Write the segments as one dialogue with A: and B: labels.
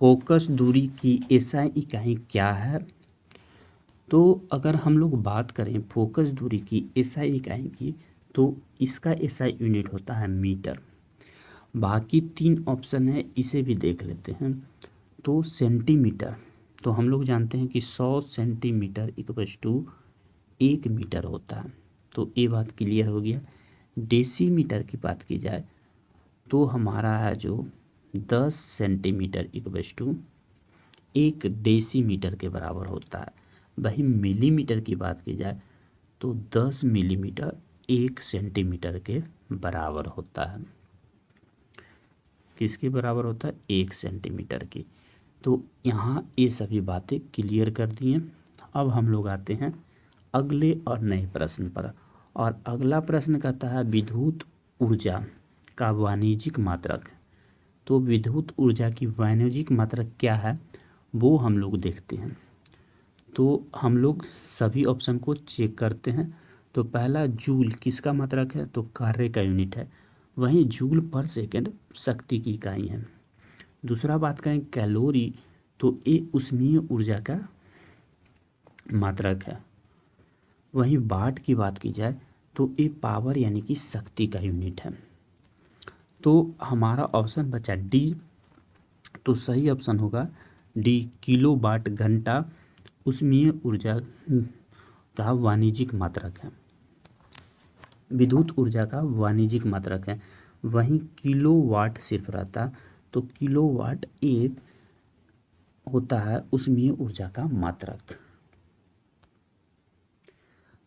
A: Focus दूरी की SI इकाई क्या है? तो अगर हम लोग बात करें फोकस दूरी की एसआई इकाई की, तो इसका एसआई यूनिट होता है मीटर। बाकी 3 ऑप्शन है, इसे भी देख लेते हैं। तो सेंटीमीटर, तो हम लोग जानते हैं कि 100 सेंटीमीटर इक्वल्स टू 1 मीटर होता है, तो ये बात क्लियर हो गया। डेसीमीटर की बात की जाए तो हमारा है जो 10 सेंटीमीटर इक्वल्स टू 1 डेसीमीटर के बराबर होता है। वही मिलीमीटर की बात की जाए तो 10 मिलीमीटर 1 सेंटीमीटर के बराबर होता है। किसके बराबर होता है? 1 सेंटीमीटर की। तो यहाँ ये सभी बातें क्लियर कर दी हैं। अब हम लोग आते हैं अगले और नए प्रश्न पर, और अगला प्रश्न कहता है विद्युत ऊर्जा का वाणिज्यिक मात्रक। तो विद्युत ऊर्जा की वाणिज्यिक मात्रक क्या है वो हम लोग देखते हैं। तो हम लोग सभी ऑप्शन को चेक करते हैं। तो पहला जूल किसका मात्रक है? तो कार्य का यूनिट है। वहीं जूल पर सेकंड शक्ति की इकाई है। दूसरा बात करें कैलोरी, तो ये उष्मीय ऊर्जा का मात्रक है। वहीं वाट की बात की जाए तो ये पावर यानी कि शक्ति का यूनिट है। तो हमारा ऑप्शन बचा डी, तो सही ऑप्शन होगा डी, किलो वाट घंटा उष्मीय ऊर्जा का वाणिज्यिक मात्रक है, विद्युत ऊर्जा का वाणिज्यिक मात्रक है। वहीं किलो वाट सिर्फ रहता, तो किलो वाट एक होता है उष्मीय ऊर्जा का मात्रक।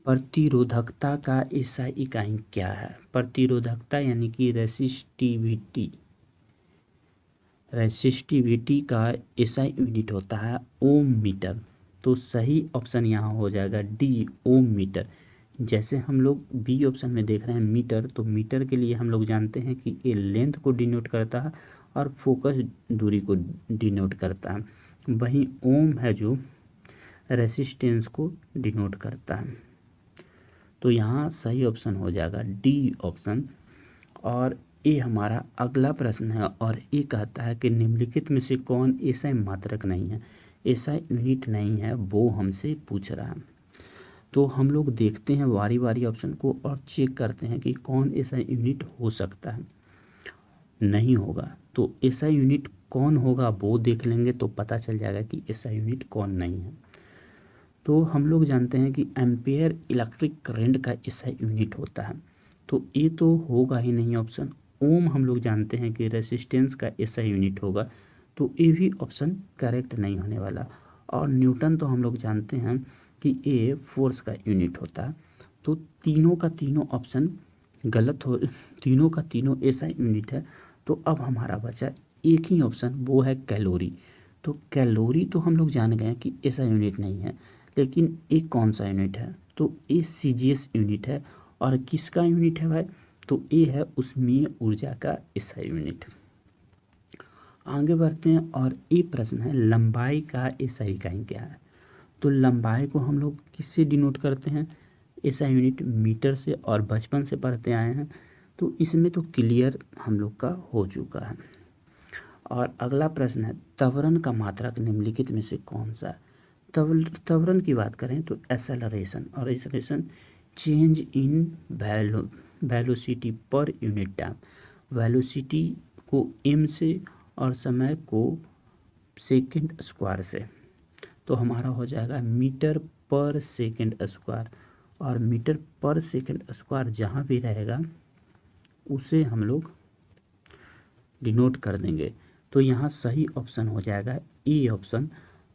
A: प्रतिरोधकता का एसआई इकाई क्या है? प्रतिरोधकता यानी कि रेसिस्टिविटी, रेसिस्टिविटी का एसआई यूनिट होता है ओम मीटर। तो सही ऑप्शन यहाँ हो जाएगा डी, ओम मीटर। जैसे हम लोग बी ऑप्शन में देख रहे हैं मीटर, तो मीटर के लिए हम लोग जानते हैं कि ये लेंथ को डिनोट करता है और फोकस दूरी को डिनोट करता है। वहीं ओम है जो रेसिस्टेंस को डिनोट करता है। तो यहाँ सही ऑप्शन हो जाएगा डी ऑप्शन। और ये हमारा अगला प्रश्न है, और ये कहता है कि निम्नलिखित में से कौन एसआई मात्रक नहीं है, एसआई यूनिट नहीं है, वो हमसे पूछ रहा है। तो हम लोग देखते हैं बारी बारी ऑप्शन को और चेक करते हैं कि कौन एसआई यूनिट हो सकता है। नहीं होगा तो एसआई यूनिट कौन होगा वो देख लेंगे तो पता चल जाएगा कि एसआई यूनिट कौन नहीं है। तो हम लोग जानते हैं कि एम्पेयर इलेक्ट्रिक करंट का एसआई यूनिट होता है, तो ये तो होगा ही नहीं ऑप्शन। ओम हम लोग जानते हैं कि रेसिस्टेंस का एसआई यूनिट होगा, तो ये भी ऑप्शन करेक्ट नहीं होने वाला। और न्यूटन तो हम लोग जानते हैं कि ये फोर्स का यूनिट होता है। तो तीनों का तीनों ऑप्शन गलत हो, तीनों का तीनों एसआई यूनिट है। तो अब हमारा बचा एक ही ऑप्शन, वो है कैलोरी। तो कैलोरी तो हम लोग जान गए कि एसआई यूनिट नहीं है, लेकिन एक कौन सा यूनिट है? तो ये सीजीएस यूनिट है। और किसका यूनिट है भाई? तो ये है उष्मीय ऊर्जा का एसआई यूनिट। आगे बढ़ते हैं, और ये प्रश्न है लंबाई का एसआई इकाई क्या है? तो लंबाई को हम लोग किससे डिनोट करते हैं? एसआई यूनिट मीटर से, और बचपन से पढ़ते आए हैं, तो इसमें तो क्लियर हम लोग का हो चुका है। और अगला प्रश्न है त्वरण का मात्रक निम्नलिखित में से कौन सा है? त्वरण की बात करें तो एक्सेलरेशन, और acceleration change in velocity per unit time. Velocity को एम से और समय को सेकंड स्क्वायर से, तो हमारा हो जाएगा मीटर पर सेकंड स्क्वायर। और मीटर पर सेकंड स्क्वायर जहाँ भी रहेगा उसे हम लोग डिनोट कर देंगे। तो यहाँ सही ऑप्शन हो जाएगा ए ऑप्शन।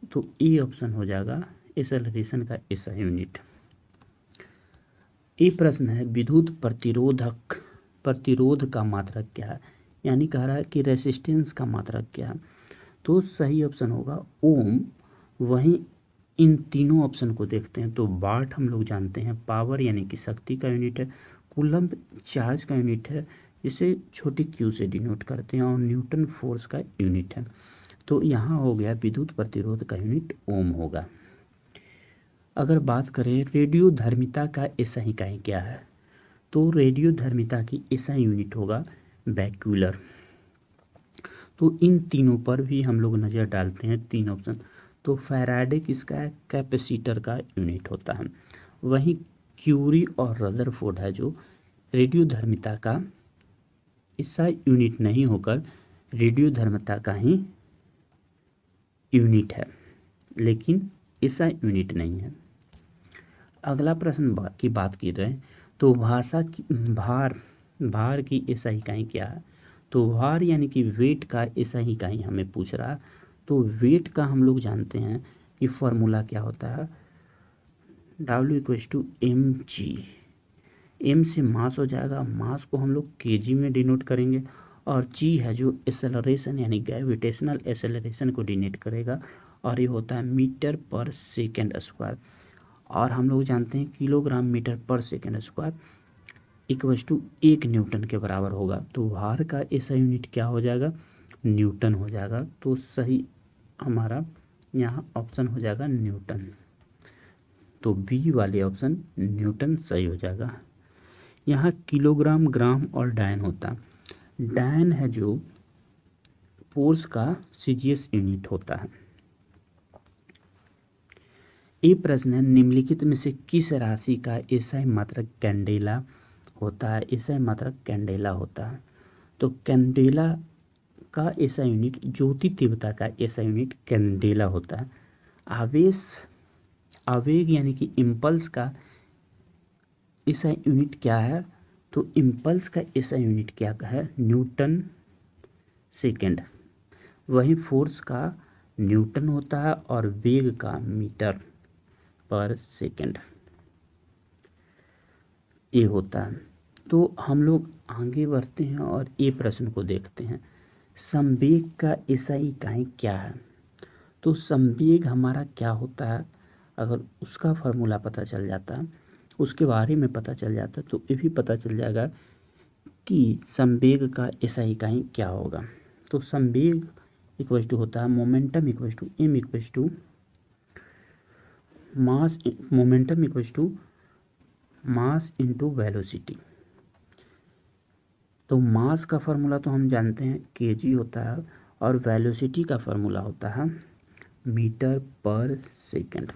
A: तो ए ऑप्शन हो जाएगा एक्सेलरेशन का एसआई यूनिट। ये प्रश्न है विद्युत प्रतिरोध का मात्रक क्या है? यानी कह रहा है कि रेसिस्टेंस का मात्रक क्या है? तो सही ऑप्शन होगा ओम। वहीं इन तीनों ऑप्शन को देखते हैं तो वाट हम लोग जानते हैं पावर यानी कि शक्ति का यूनिट है, कूलम्ब चार्ज का यूनिट है जिसे छोटी क्यू से डिनोट करते हैं, और न्यूटन फोर्स का यूनिट है। तो यहाँ हो गया विद्युत प्रतिरोध का यूनिट ओम होगा। अगर बात करें रेडियोधर्मिता का एसआई इकाई क्या है? तो रेडियोधर्मिता की एसआई यूनिट होगा बैक्यूलर। तो इन तीनों पर भी हम लोग नज़र डालते हैं, तीन ऑप्शन। तो फैराडे किसका है, कैपेसिटर का यूनिट होता है। वहीं क्यूरी और रदरफोर्ड है जो रेडियोधर्मिता का SI यूनिट नहीं होकर रेडियोधर्मिता का ही यूनिट है, लेकिन SI यूनिट नहीं है। अगला प्रश्न की बात की जाए तो भाषा की भार की SI इकाई क्या है। तो भार यानी कि वेट का SI इकाई हमें पूछ रहा है। तो वेट का हम लोग जानते हैं कि फॉर्मूला क्या होता है, W=mg। एम से मास हो जाएगा, मास को हम लोग kg में डिनोट करेंगे, और जी है जो एक्सेलरेशन यानी ग्रेविटेशनल एक्सेलरेशन को डिनोट करेगा, और ये होता है मीटर पर सेकेंड स्क्वायर। और हम लोग जानते हैं kilogram metre per second square equals to 1 newton के बराबर होगा। तो भार का ऐसा यूनिट क्या हो जाएगा, न्यूटन हो जाएगा। तो सही हमारा यहाँ ऑप्शन हो जाएगा न्यूटन। तो बी वाले ऑप्शन न्यूटन सही हो जाएगा। यहाँ किलोग्राम, ग्राम और डायन होता है। डायन है जो फोर्स का CGS यूनिट होता है। ये प्रश्न है, निम्नलिखित में से किस राशि का SI मात्रक कैंडेला होता है। SI मात्रक कैंडेला होता है। तो कैंडेला का SI यूनिट, ज्योति तीव्रता का SI यूनिट कैंडेला होता है। आवेग यानी कि इम्पल्स का SI यूनिट क्या है, तो इम्पल्स का SI यूनिट क्या है, न्यूटन सेकेंड। वहीं फोर्स का न्यूटन होता है और वेग का मीटर पर सेकेंड ये होता है। तो हम लोग आगे बढ़ते हैं और ये प्रश्न को देखते हैं, संवेग का SI इकाई क्या है। तो संवेग हमारा क्या होता है, अगर उसका फार्मूला पता चल जाता है, उसके बारे में पता चल जाता है, तो ये भी पता चल जाएगा कि संवेग का SI इकाई क्या होगा। तो संवेग इक्वल्स टू होता है momentum equals to m equals to mass, momentum equals to mass into velocity. तो मास का फार्मूला तो हम जानते हैं kg होता है, और वेलोसिटी का फार्मूला होता है मीटर पर सेकंड,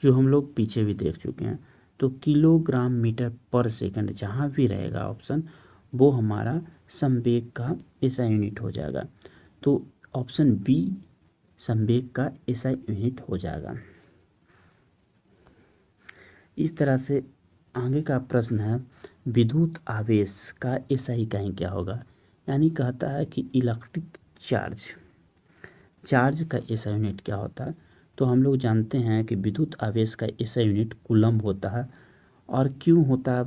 A: जो हम लोग पीछे भी देख चुके हैं। तो किलोग्राम मीटर पर सेकंड जहाँ भी रहेगा ऑप्शन, वो हमारा संवेग का SI यूनिट हो जाएगा। तो ऑप्शन बी संवेग का SI यूनिट हो जाएगा। इस तरह से आगे का प्रश्न है, विद्युत आवेश का SI इकाई क्या होगा। यानी कहता है कि इलेक्ट्रिक चार्ज का SI यूनिट क्या होता है। तो हम लोग जानते हैं कि विद्युत आवेश का SI यूनिट कूलम्ब होता है। और क्यों होता है